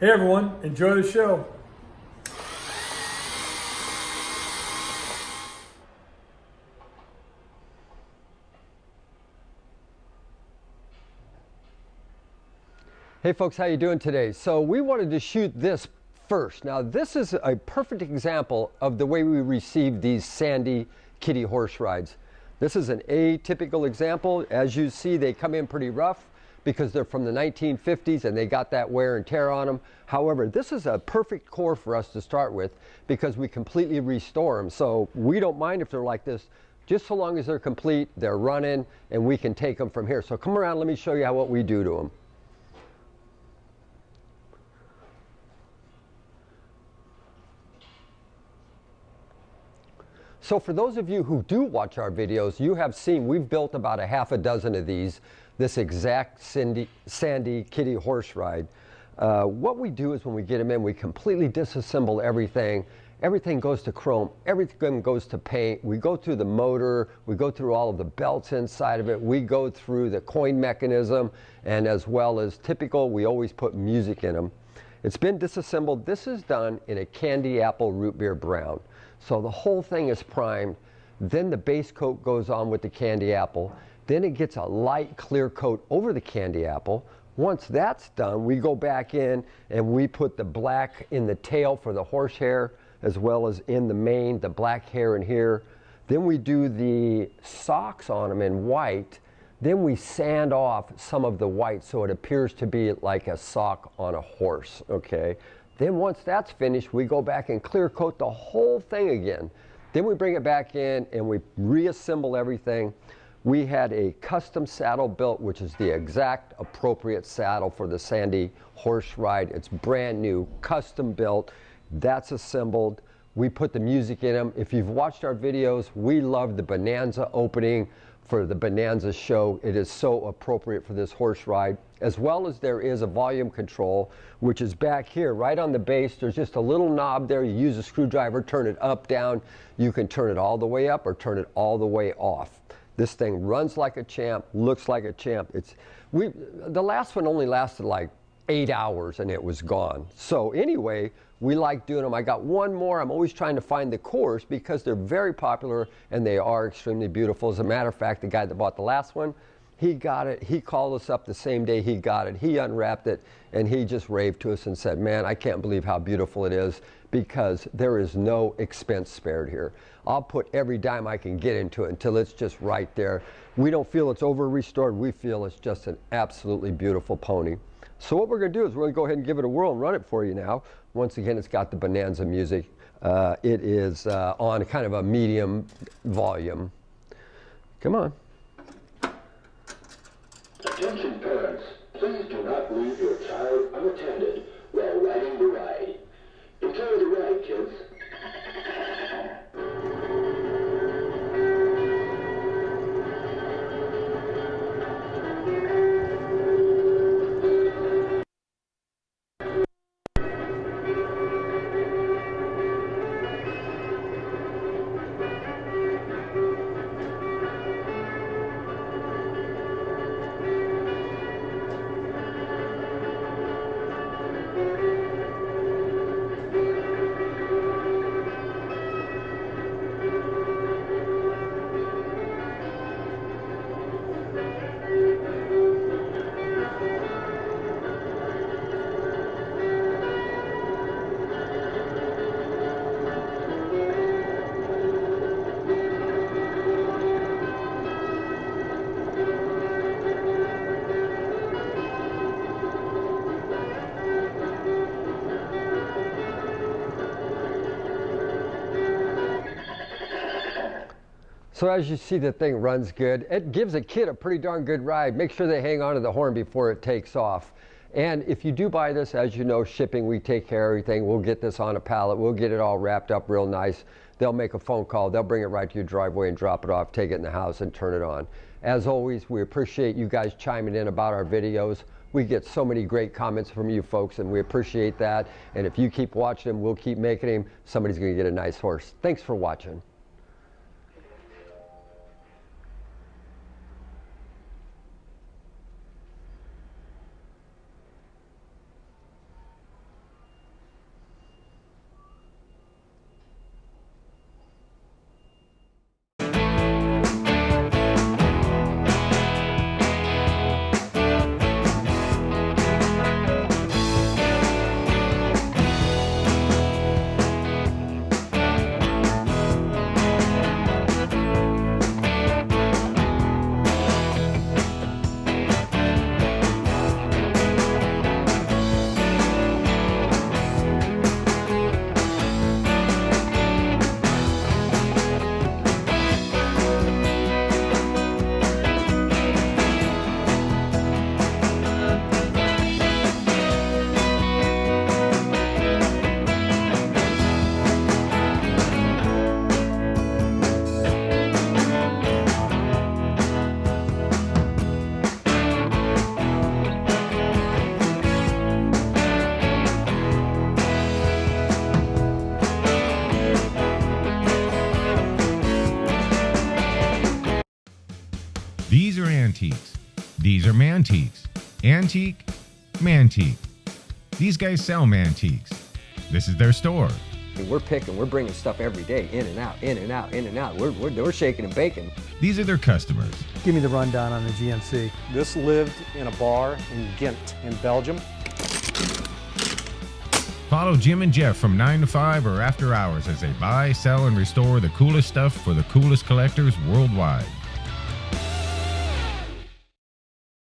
Hey everyone, enjoy the show. Hey folks, how you doing today? So we wanted to shoot this first. Now this is a perfect example of the way we receive these sandy kiddie horse rides. This is an atypical example. As you see, they come in pretty rough because they're from the 1950s and they got that wear and tear on them. However, this is a perfect core for us to start with because we completely restore them. So we don't mind if they're like this, just so long as they're complete, they're running, and we can take them from here. So come around, let me show you what we do to them. So for those of you who do watch our videos, you have seen we've built about a half a dozen of these, this exact sandy kiddie horse ride. What we do is when we get them in, we completely disassemble everything. Everything goes to chrome, everything goes to paint. We go through the motor, we go through all of the belts inside of it, we go through the coin mechanism, and as well as typical, we always put music in them. It's been disassembled. This is done in a candy apple root beer brown. So the whole thing is primed, then the base coat goes on with the candy apple, then it gets a light clear coat over the candy apple. Once that's done, we go back in and we put the black in the tail for the horsehair, as well as in the mane, the black hair in here. Then we do the socks on them in white. Then we sand off some of the white so it appears to be like a sock on a horse, okay? Then once that's finished, we go back and clear coat the whole thing again. Then we bring it back in and we reassemble everything. We had a custom saddle built, which is the exact appropriate saddle for the sandy horse ride. It's brand new, custom built. That's assembled. We put the music in them. If you've watched our videos, we love the Bonanza opening for the Bonanza show. It is so appropriate for this horse ride, as well as there is a volume control, which is back here right on the base. There's just a little knob there. You use a screwdriver, turn it up, down. You can turn it all the way up or turn it all the way off. This thing runs like a champ, looks like a champ. The last one only lasted like 8 hours and it was gone. So anyway, we like doing them. I got one more. I'm always trying to find the cores because they're very popular and they are extremely beautiful. As a matter of fact, the guy that bought the last one, he got it. He called us up the same day he got it. He unwrapped it and he just raved to us and said, man, I can't believe how beautiful it is because there is no expense spared here. I'll put every dime I can get into it until it's just right there. We don't feel it's over restored. We feel it's just an absolutely beautiful pony. So what we're going to do is we're going to go ahead and give it a whirl and run it for you now. Once again, it's got the Bonanza music. It is on kind of a medium volume. Come on. Attention parents, please do not leave your child unattended while riding the ride. Enjoy the ride, kids. So as you see, the thing runs good. It gives a kid a pretty darn good ride. Make sure they hang on to the horn before it takes off. And if you do buy this, as you know, shipping, we take care of everything. We'll get this on a pallet. We'll get it all wrapped up real nice. They'll make a phone call. They'll bring it right to your driveway and drop it off, take it in the house and turn it on. As always, we appreciate you guys chiming in about our videos. We get so many great comments from you folks, and we appreciate that. And if you keep watching them, we'll keep making them. Somebody's going to get a nice horse. Thanks for watching. your antiques. These are Mantiques. Antique, Mantique. These guys sell Mantiques. This is their store. We're bringing stuff every day, in and out, in and out, in and out. We're shaking and baking. These are their customers. Give me the rundown on the GMC. This lived in a bar in Ghent in Belgium. Follow Jim and Jeff from 9 to 5 or after hours as they buy, sell, and restore the coolest stuff for the coolest collectors worldwide.